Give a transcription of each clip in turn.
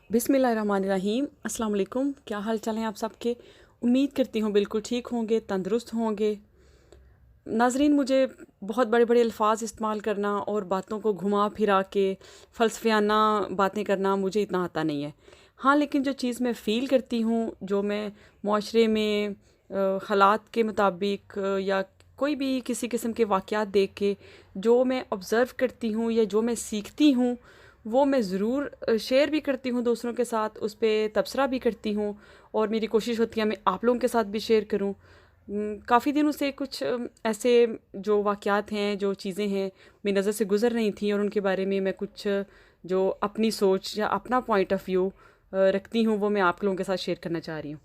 बिस्मिल्लाहिर्रहमानिर्रहीम। अस्सलाम वालेकुम। क्या हाल चाल हैं आप सबके। उम्मीद करती हूँ बिल्कुल ठीक होंगे, तंदुरुस्त होंगे। नाज़रीन, मुझे बहुत बड़े बड़े अल्फाज इस्तेमाल करना और बातों को घुमा फिरा के फ़लसफ़ियाना बातें करना मुझे इतना आता नहीं है। हाँ, लेकिन जो चीज़ मैं फ़ील करती हूँ, जो मैं मुआशरे में हालात के मुताबिक या कोई भी किसी किस्म के वाक़यात देख के जो मैं ऑब्ज़र्व करती हूँ या जो मैं सीखती हूँ, वो मैं ज़रूर शेयर भी करती हूँ दूसरों के साथ, उस पे तबसरा भी करती हूँ और मेरी कोशिश होती है मैं आप लोगों के साथ भी शेयर करूँ। काफ़ी दिनों से कुछ ऐसे जो वाक़यात हैं, जो चीज़ें हैं, मेरी नज़र से गुज़र रही थी और उनके बारे में मैं कुछ जो अपनी सोच या अपना पॉइंट ऑफ व्यू रखती हूँ, वो मैं आप लोगों के साथ शेयर करना चाह रही हूँ।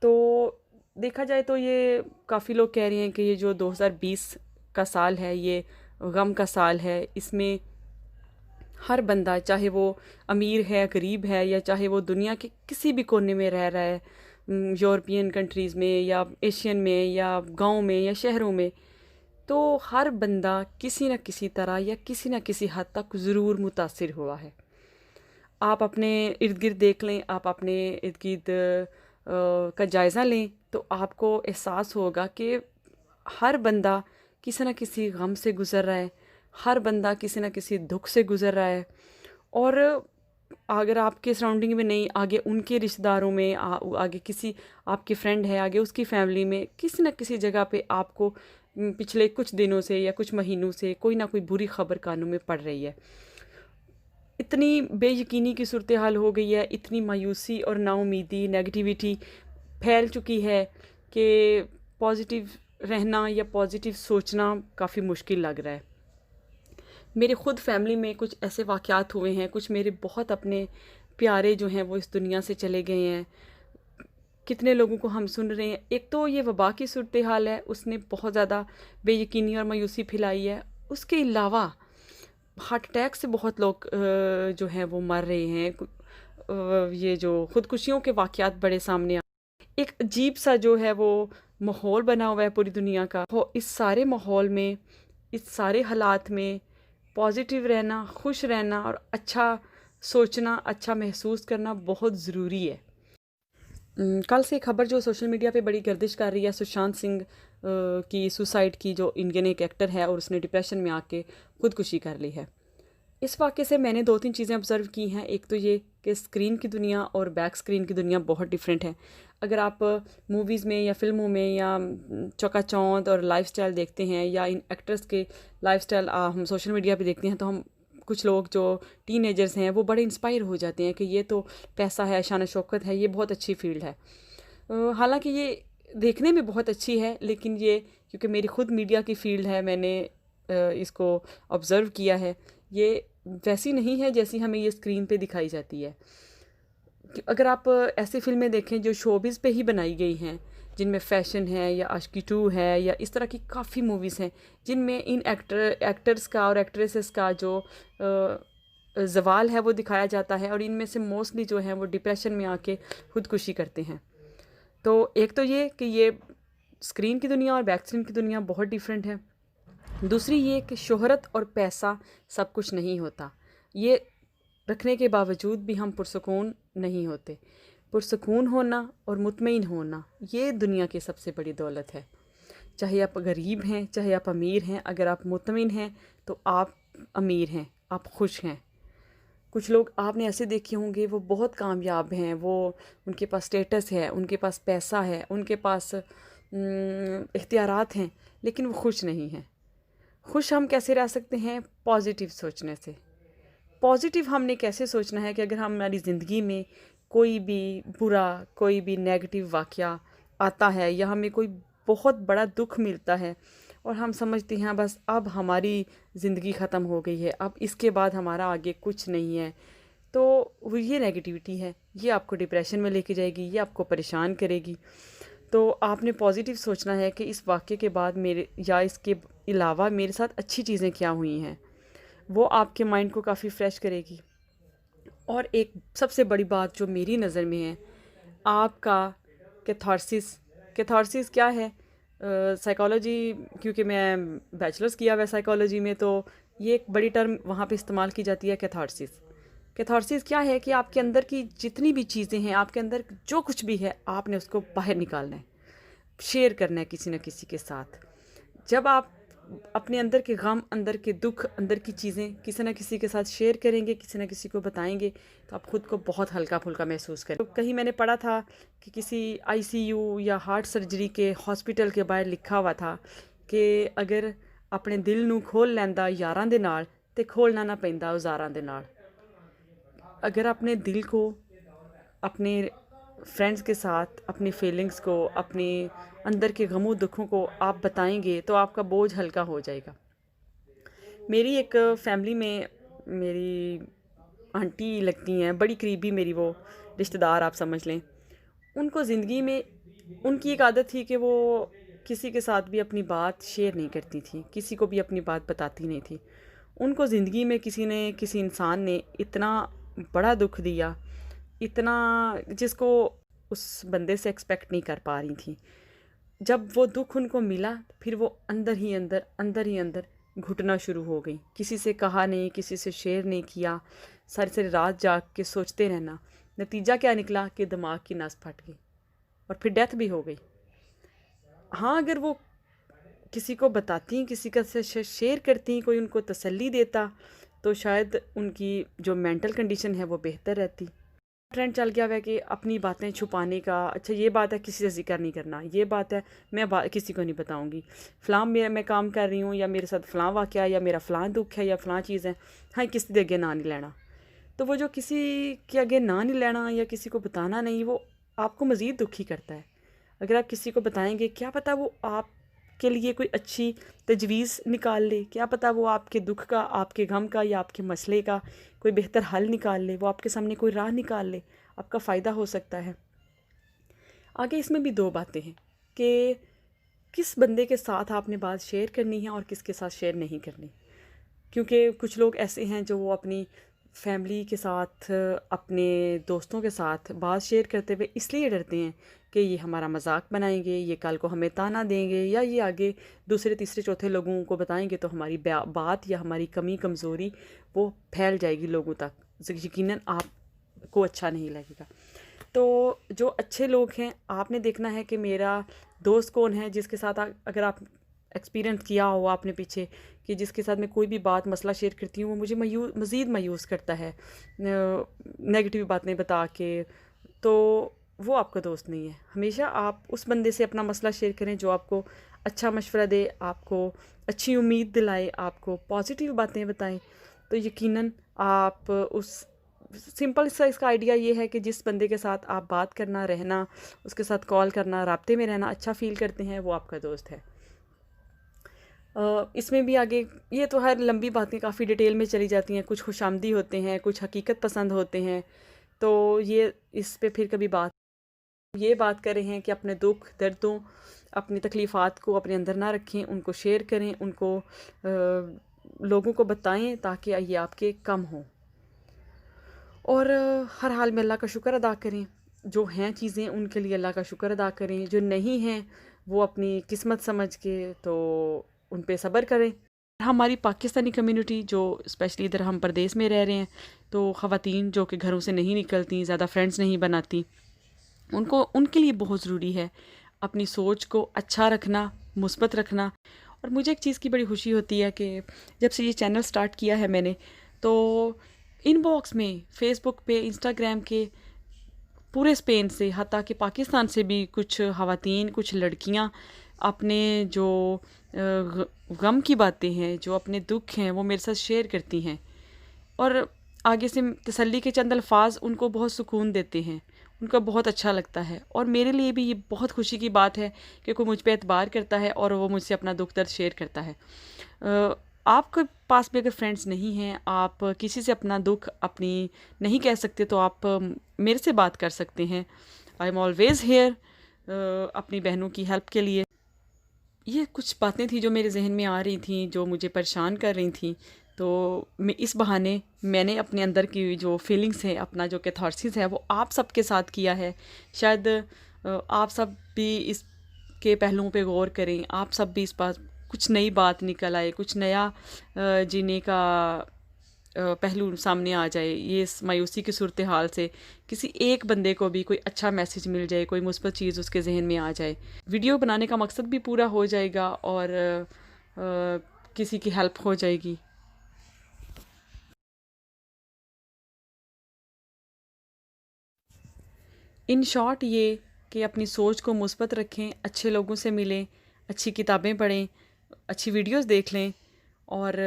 तो देखा जाए तो ये काफ़ी लोग कह रहे हैं कि ये जो 2020 का साल है, ये गम का साल है। इसमें हर बंदा, चाहे वो अमीर है, गरीब है, या चाहे वो दुनिया के किसी भी कोने में रह रहा है, यूरोपियन कंट्रीज़ में या एशियन में या गाँव में या शहरों में, तो हर बंदा किसी न किसी तरह या किसी न किसी हद तक ज़रूर मुतासिर हुआ है। आप अपने इर्द-गिर्द देख लें, आप अपने इर्द-गिर्द का जायज़ा लें, तो आपको एहसास होगा कि हर बंदा किसी न किसी गम से गुज़र रहा है, हर बंदा किसी न किसी दुःख से गुज़र रहा है। और अगर आपके सराउंडिंग में नहीं, आगे उनके रिश्तेदारों में, आगे किसी आपके फ्रेंड है, आगे उसकी फैमिली में, किसी न किसी जगह पे आपको पिछले कुछ दिनों से या कुछ महीनों से कोई ना कोई बुरी खबर कानों में पड़ रही है। इतनी बेयकीनी की सूरत हाल हो गई है, इतनी मायूसी और नाउमीदी, नेगेटिविटी फैल चुकी है कि पॉज़िटिव रहना या पॉज़िटिव सोचना काफ़ी मुश्किल लग रहा है। मेरे ख़ुद फैमिली में कुछ ऐसे वाक़यात हुए हैं, कुछ मेरे बहुत अपने प्यारे जो हैं वो इस दुनिया से चले गए हैं। कितने लोगों को हम सुन रहे हैं। एक तो ये वबा की सूरत हाल है, उसने बहुत ज़्यादा बेयकीनी और मायूसी फैलाई है। उसके अलावा हार्ट अटैक से बहुत लोग जो हैं वो मर रहे हैं। ये जो ख़ुदकुशियों के वाक़यात बड़े सामने आ, एक अजीब सा जो है वो माहौल बना हुआ है पूरी दुनिया का। इस सारे माहौल में, इस सारे हालात में पॉज़िटिव रहना, खुश रहना और अच्छा सोचना, अच्छा महसूस करना बहुत ज़रूरी है। कल से खबर जो सोशल मीडिया पे बड़ी गर्दिश कर रही है, सुशांत सिंह की सुसाइड की, जो इंडियन एक एक्टर है और उसने डिप्रेशन में आके खुदकुशी कर ली है। इस वाक़े से मैंने 2-3 चीज़ें ऑब्ज़र्व की हैं। एक तो ये कि स्क्रीन की दुनिया और बैक स्क्रीन की दुनिया बहुत डिफरेंट है। अगर आप मूवीज़ में या फ़िल्मों में या चकाचौंध और लाइफ़स्टाइल देखते हैं, या इन एक्टर्स के लाइफ़स्टाइल हम सोशल मीडिया पे देखते हैं, तो हम कुछ लोग जो टीनेजर्स हैं वो बड़े इंस्पायर हो जाते हैं कि ये तो पैसा है, शान शौकत है, ये बहुत अच्छी फ़ील्ड है। हालाँकि ये देखने में बहुत अच्छी है, लेकिन ये क्योंकि मेरी ख़ुद मीडिया की फ़ील्ड है, मैंने इसको ऑब्ज़र्व किया है। ये वैसी नहीं है जैसी हमें ये स्क्रीन पे दिखाई जाती है। कि अगर आप ऐसी फ़िल्में देखें जो शोबिज़ पे ही बनाई गई हैं, जिनमें फ़ैशन है या आशिकी 2 है या इस तरह की काफ़ी मूवीज़ हैं, जिनमें इन एक्टर्स का और एक्ट्रेसेस का जो ज़वाल है वो दिखाया जाता है, और इनमें से मोस्टली जो हैं वो डिप्रेशन में आके खुदकुशी करते हैं। तो एक तो ये कि ये स्क्रीन की दुनिया और बैक स्क्रीन की दुनिया बहुत डिफरेंट है। दूसरी ये कि शोहरत और पैसा सब कुछ नहीं होता। ये रखने के बावजूद भी हम पुरसुकून नहीं होते। पुरसुकून होना और मुतमईन होना, ये दुनिया की सबसे बड़ी दौलत है। चाहे आप गरीब हैं, चाहे आप अमीर हैं, अगर आप मुतमईन हैं तो आप अमीर हैं, आप खुश हैं। कुछ लोग आपने ऐसे देखे होंगे, वो बहुत कामयाब हैं, वो उनके पास स्टेटस है, उनके पास पैसा है, उनके पास इख्तियारात हैं, लेकिन वो खुश नहीं हैं। खुश हम कैसे रह सकते हैं? पॉज़िटिव सोचने से। पॉज़िटिव हमने कैसे सोचना है कि अगर हमारी ज़िंदगी में कोई भी बुरा, कोई भी नेगेटिव वाक़या आता है, या हमें कोई बहुत बड़ा दुःख मिलता है और हम समझते हैं बस अब हमारी ज़िंदगी ख़त्म हो गई है, अब इसके बाद हमारा आगे कुछ नहीं है, तो वो ये नेगेटिविटी है, ये आपको डिप्रेशन में लेके जाएगी, ये आपको परेशान करेगी। तो आपने पॉज़िटिव सोचना है कि इस वाक़ये के बाद मेरे, या इसके अलावा मेरे साथ अच्छी चीज़ें क्या हुई हैं, वो आपके माइंड को काफ़ी फ्रेश करेगी। और एक सबसे बड़ी बात जो मेरी नज़र में है, आपका कैथारसिस। कैथारसिस क्या है? साइकोलॉजी, क्योंकि मैं बैचलर्स किया हुआ है साइकोलॉजी में, तो ये एक बड़ी टर्म वहाँ पे इस्तेमाल की जाती है, कैथारसिस। कैथारसिस क्या है कि आपके अंदर की जितनी भी चीज़ें हैं, आपके अंदर जो कुछ भी है, आपने उसको बाहर निकालना है, शेयर करना है किसी न किसी के साथ। जब आप अपने अंदर के गम, अंदर के दुख, अंदर की चीज़ें किसी न किसी के साथ शेयर करेंगे, किसी न किसी को बताएंगे, तो आप खुद को बहुत हल्का फुल्का महसूस करें। तो कहीं मैंने पढ़ा था कि किसी आईसीयू या हार्ट सर्जरी के हॉस्पिटल के बाहर लिखा हुआ था कि अगर अपने दिल नूं खोल लैंदा यारां दे नाल ते खोलना ना पैंदा औज़ारां दे नाल। अगर अपने दिल को अपने फ्रेंड्स के साथ अपनी फीलिंग्स को, अपने अंदर के गमों दुखों को आप बताएंगे तो आपका बोझ हल्का हो जाएगा। मेरी एक फैमिली में मेरी आंटी लगती हैं, बड़ी करीबी मेरी वो रिश्तेदार आप समझ लें। उनको ज़िंदगी में उनकी एक आदत थी कि वो किसी के साथ भी अपनी बात शेयर नहीं करती थी, किसी को भी अपनी बात बताती नहीं थी। उनको ज़िंदगी में किसी इंसान ने इतना बड़ा दुख दिया, इतना जिसको उस बंदे से एक्सपेक्ट नहीं कर पा रही थी। जब वो दुख उनको मिला, फिर वो अंदर ही अंदर घुटना शुरू हो गई। किसी से कहा नहीं, किसी से शेयर नहीं किया, सारी सारी रात जाग के सोचते रहना। नतीजा क्या निकला कि दिमाग की नस फट गई और फिर डेथ भी हो गई। हाँ, अगर वो किसी को बताती, किसी का से शेयर करती, कोई उनको तसल्ली देता, तो शायद उनकी जो मेंटल कंडीशन है वो बेहतर रहती। ट्रेंड चल गया हुआ है कि अपनी बातें छुपाने का। अच्छा, ये बात है किसी से जिक्र नहीं करना, ये बात है मैं किसी को नहीं बताऊंगी, फ़लाँ मैं काम कर रही हूँ, या मेरे साथ फ़लाँ वाक़या, या मेरा फ़लाँ दुख है, या फ़लाँ चीज़ है, हाँ किसी के आगे ना नहीं लेना। तो वो जो किसी के आगे ना नहीं लेना या किसी को बताना नहीं, वो आपको मज़ीद दुखी करता है। अगर आप किसी को बताएंगे, क्या पता वो आपके लिए कोई अच्छी तजवीज़ निकाल ले, क्या पता वो आपके दुख का, आपके गम का, या आपके मसले का कोई बेहतर हल निकाल ले, वो आपके सामने कोई राह निकाल ले, आपका फ़ायदा हो सकता है। आगे इसमें भी दो बातें हैं कि किस बंदे के साथ आपने बात शेयर करनी है और किसके साथ शेयर नहीं करनी। क्योंकि कुछ लोग ऐसे हैं जो वो अपनी फैमिली के साथ, अपने दोस्तों के साथ बात शेयर करते हुए इसलिए डरते हैं कि ये हमारा मजाक बनाएंगे, ये कल को हमें ताना देंगे, या ये आगे दूसरे तीसरे चौथे लोगों को बताएंगे तो हमारी बात या हमारी कमी कमज़ोरी वो फैल जाएगी लोगों तक, यकीनन आपको अच्छा नहीं लगेगा। तो जो अच्छे लोग हैं, आपने देखना है कि मेरा दोस्त कौन है जिसके साथ अगर आप एक्सपीरियंस किया हो आपने पीछे कि जिसके साथ मैं कोई भी बात मसला शेयर करती हूँ वो मुझे मज़ीद मायूस करता है नेगेटिव बातें बता के, तो वो आपका दोस्त नहीं है। हमेशा आप उस बंदे से अपना मसला शेयर करें जो आपको अच्छा मशवरा दे, आपको अच्छी उम्मीद दिलाए, आपको पॉजिटिव बातें बताएं। तो यकीनन आप उस सिंपल सा इसका आइडिया ये है कि जिस बंदे के साथ आप बात करना, रहना, उसके साथ कॉल करना, राब्ते में रहना अच्छा फ़ील करते हैं, वो आपका दोस्त है। इसमें भी आगे ये तो हर लंबी बातें काफ़ी डिटेल में चली जाती हैं, कुछ खुशामदी होते हैं, कुछ हकीकत पसंद होते हैं। तो ये इस पे फिर कभी ये बात कर रहे हैं कि अपने दुख दर्दों, अपनी तकलीफ़ात को अपने अंदर ना रखें, उनको शेयर करें, उनको लोगों को बताएं ताकि ये आपके कम हों। और हर हाल में अल्लाह का शुक्र अदा करें। जो हैं चीज़ें उनके लिए अल्लाह का शुक्र अदा करें, जो नहीं हैं वो अपनी किस्मत समझ के तो उन पे सब्र करें। हमारी पाकिस्तानी कम्युनिटी जो स्पेशली इधर हम प्रदेश में रह रहे हैं, तो ख़वातीन जो कि घरों से नहीं निकलती, ज़्यादा फ्रेंड्स नहीं बनाती, उनके लिए बहुत ज़रूरी है अपनी सोच को अच्छा रखना, मुस्बत रखना। और मुझे एक चीज़ की बड़ी खुशी होती है कि जब से ये चैनल स्टार्ट किया है मैंने, तो इनबॉक्स में फ़ेसबुक पे, इंस्टाग्राम के पूरे स्पेन से, हत्ता कि पाकिस्तान से भी कुछ ख़वातीन, कुछ लड़कियां अपने जो गम की बातें हैं, जो अपने दुख हैं, वो मेरे साथ शेयर करती हैं और आगे से तसल्ली के चंद अल्फाज उनको बहुत सुकून देते हैं, उनका बहुत अच्छा लगता है। और मेरे लिए भी ये बहुत खुशी की बात है कि कोई मुझ पे एतबार करता है और वो मुझसे अपना दुख दर्द शेयर करता है। आपके पास भी अगर फ्रेंड्स नहीं हैं, आप किसी से अपना दुख अपनी नहीं कह सकते, तो आप मेरे से बात कर सकते हैं। आई एम ऑलवेज़ हेयर अपनी बहनों की हेल्प के लिए। ये कुछ बातें थी जो मेरे जहन में आ रही थी, जो मुझे परेशान कर रही थी। तो मैं इस बहाने मैंने अपने अंदर की जो फीलिंग्स है, अपना जो कैथारसिस है, वो आप सबके साथ किया है। शायद आप सब भी इसके पहलुओं पे गौर करें, आप सब भी इस पास कुछ नई बात निकल आए, कुछ नया जीने का पहलू सामने आ जाए, ये इस मायूसी की सूरत हाल से किसी एक बंदे को भी कोई अच्छा मैसेज मिल जाए, कोई मुस्बत चीज़ उसके जहन में आ जाए, वीडियो बनाने का मकसद भी पूरा हो जाएगा और किसी की हेल्प हो जाएगी। इन शॉर्ट ये कि अपनी सोच को मुस्बत रखें, अच्छे लोगों से मिलें, अच्छी किताबें पढ़ें, अच्छी वीडियोस देख लें और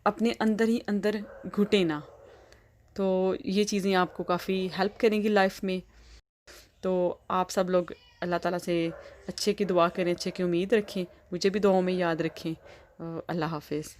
अपने अंदर ही अंदर घुटें ना। तो ये चीज़ें आपको काफ़ी हेल्प करेंगी लाइफ में। तो आप सब लोग अल्लाह ताला से अच्छे की दुआ करें, अच्छे की उम्मीद रखें, मुझे भी दुआओं में याद रखें। अल्लाह हाफिज़।